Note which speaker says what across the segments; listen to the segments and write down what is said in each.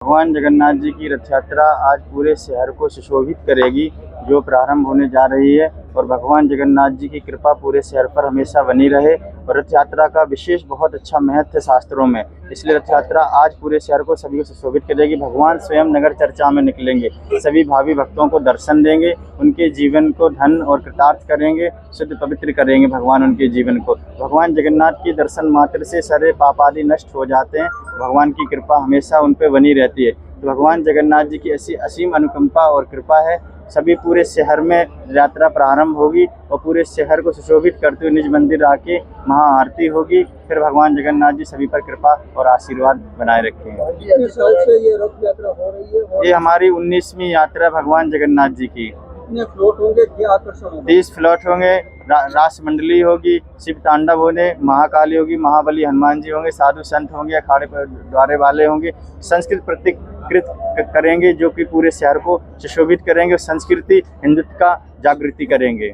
Speaker 1: भगवान जगन्नाथ जी की रथ यात्रा आज पूरे शहर को सुशोभित करेगी, जो प्रारंभ होने जा रही है। और भगवान जगन्नाथ जी की कृपा पूरे शहर पर हमेशा बनी रहे। और रथ यात्रा का विशेष बहुत अच्छा महत्व है शास्त्रों में, इसलिए रथ यात्रा आज पूरे शहर को सभी को सुशोभित करेगी। भगवान स्वयं नगर चर्चा में निकलेंगे, सभी भावी भक्तों को दर्शन देंगे, उनके जीवन को धन और कृतार्थ करेंगे, शुद्ध पवित्र करेंगे भगवान उनके जीवन को। भगवान जगन्नाथ की दर्शन मात्र से सारे पाप आदि नष्ट हो जाते हैं, भगवान की कृपा हमेशा उन पर बनी रहती है। तो भगवान जगन्नाथ जी की ऐसी असीम अनुकंपा और कृपा है। सभी पूरे शहर में यात्रा प्रारंभ होगी और पूरे शहर को सुशोभित करते हुए निज मंदिर आके महाआरती होगी। फिर भगवान जगन्नाथ जी सभी पर कृपा और आशीर्वाद बनाए रखेंगे।
Speaker 2: कितने साल से ये रथ यात्रा हो रही है?
Speaker 1: ये हमारी 19वीं यात्रा है भगवान जगन्नाथ जी की।
Speaker 2: कितने फ्लोट होंगे, क्या आकर्षण होगा?
Speaker 1: 30 फ्लोट होंगे, रास मंडली होगी, शिव तांडव होने, महाकाली होगी, महाबली हनुमान जी होंगे, साधु संत होंगे, अखाड़े पर द्वारे वाले होंगे। संस्कृत प्रतिकृत करेंगे जो कि पूरे शहर को सुशोभित करेंगे और संस्कृति हिंदुत्व का जागृति करेंगे।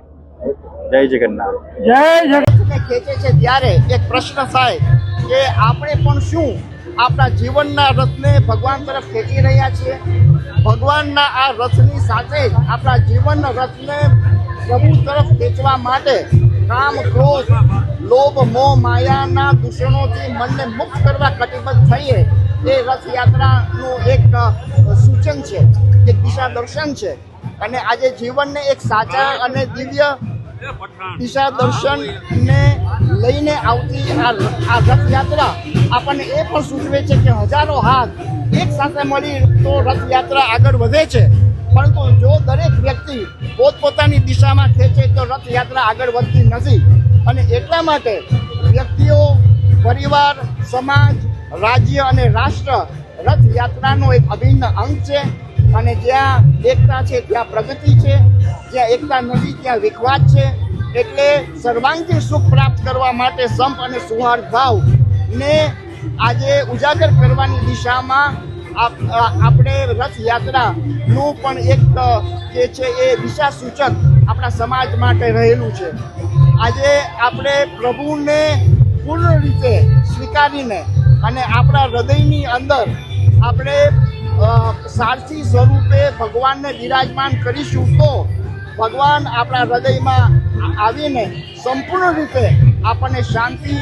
Speaker 1: जय जगन्नाथ।
Speaker 2: जय जगन्नाथ खेचे છે ત્યારે એક પ્રશ્ન થાય કે આપણે પણ શું આપણા જીવનના રથને ભગવાન તરફ ખેંચી રહ્યા છીએ? ભગવાનના આ રથની સાથે જ આપણા જીવનના રથને પ્રભુ તરફ ખેંચવા માટે કામ, ક્રોધ, લોભ, મોહ, માયાના દૂષણોથી મનને મુક્ત કરવા કટિબદ્ધ થઈએ એ રથયાત્રાનું એક સૂચન છે, એક દિશા દર્શન છે। અને આજે જીવનને એક સાચા અને દિવ્ય દિશા દર્શનને લઈને આવતી આ રથયાત્રા આપણને એ પણ સૂચવે છે કે હજારો હાથ એક સાથે મળી તો રથયાત્રા આગળ વધે છે, પરંતુ જો દરેક વ્યક્તિ પોતપોતાની દિશામાં ખેંચે તો રથયાત્રા આગળ વધતી નથી। અને એટલા માટે વ્યક્તિઓ, પરિવાર, સમાજ, રાજ્ય અને રાષ્ટ્ર રથયાત્રાનો એક અભિન્ન અંગ છે। અને જ્યાં એકતા છે ત્યાં પ્રગતિ છે, જ્યાં એકતા નથી ત્યાં વિખવાદ છે। એટલે સર્વાંગી સુખ પ્રાપ્ત કરવા માટે સંપ અને સૌહાર્દ ભાવને આજે ઉજાગર કરવાની દિશામાં આપણે રથયાત્રાનું પણ એક જે છે એ દિશા સૂચક આપણા સમાજ માટે રહેલું છે। આજે આપણે પ્રભુને પૂર્ણ રીતે સ્વીકારીને અને આપણા હૃદયની અંદર આપણે સારથી સ્વરૂપે ભગવાનને બિરાજમાન કરીશું તો ભગવાન આપણા હૃદયમાં આવીને સંપૂર્ણ રીતે આપણને શાંતિ,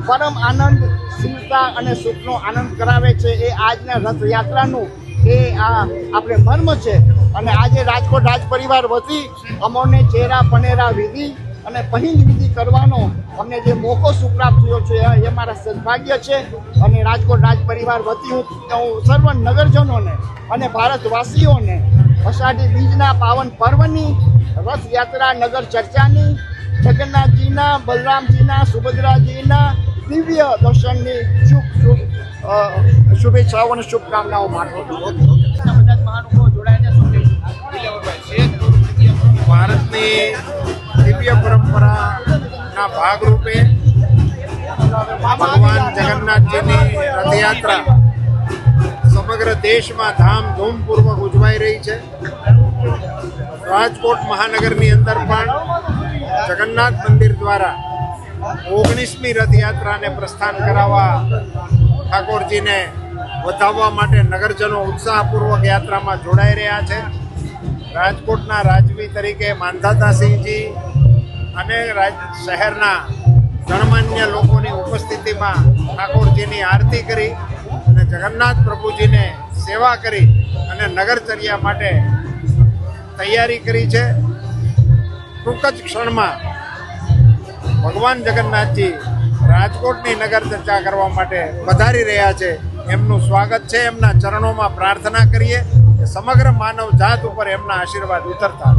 Speaker 2: પરમ આનંદ, સ્થિરતા અને સુખનો આનંદ કરાવે છે। એ આજના રથયાત્રાનું એ આ આપણે મર્મ છે। અને આજે રાજકોટ રાજ પરિવાર વતી અમોને ચહેરા પનેરા વિધિ અને પહેલ વિધિ કરવાનો અમને જે મોકો સુપ્રાપ્ત થયો છે એ મારા સદભાગ્ય છે। અને રાજકોટ રાજ પરિવાર વતી હું સર્વ નગરજનોને અને ભારતવાસીઓને અષાઢી બીજના પાવન પર્વની રથયાત્રા નગર ચર્ચાની, જગન્નાથજીના, બલરામજીના, સુભદ્રાજીના દિવ્ય દર્શનની શુભેચ્છાઓ અને શુભકામનાઓ પાઠવું છું। બધા મહાનુભાવો જોડાયા છે।
Speaker 3: ભારતની દિવ્ય પરંપરાના ભાગરૂપે ભગવાન જગન્નાથજીની રથયાત્રા સમગ્ર દેશમાં ધામધૂમપૂર્વક ઉજવાઈ રહી છે। રાજકોટ મહાનગરની અંદર પણ જગન્નાથ મંદિર દ્વારા 19મી રથયાત્રાને પ્રસ્થાન કરાવવા ઠાકોરજીને વધાવવા માટે નગરજનો ઉત્સાહપૂર્વક યાત્રામાં જોડાઈ રહ્યા છે। રાજકોટના રાજવી તરીકે માંધાતાસિંહજી અને શહેરના ગણમાન્ય લોકોની ઉપસ્થિતિમાં ઠાકોરજીની આરતી કરી અને જગન્નાથ પ્રભુજીને સેવા કરી અને નગરચર્યા માટે તૈયારી કરી છે। ટૂંક જ ક્ષણમાં ભગવાન જગન્નાથજી રાજકોટની નગર ચર્ચા કરવા માટે પધારી રહ્યા છે। એમનું સ્વાગત છે। એમના ચરણોમાં પ્રાર્થના કરીએ કે સમગ્ર માનવ જાત ઉપર એમના આશીર્વાદ ઉતરતા।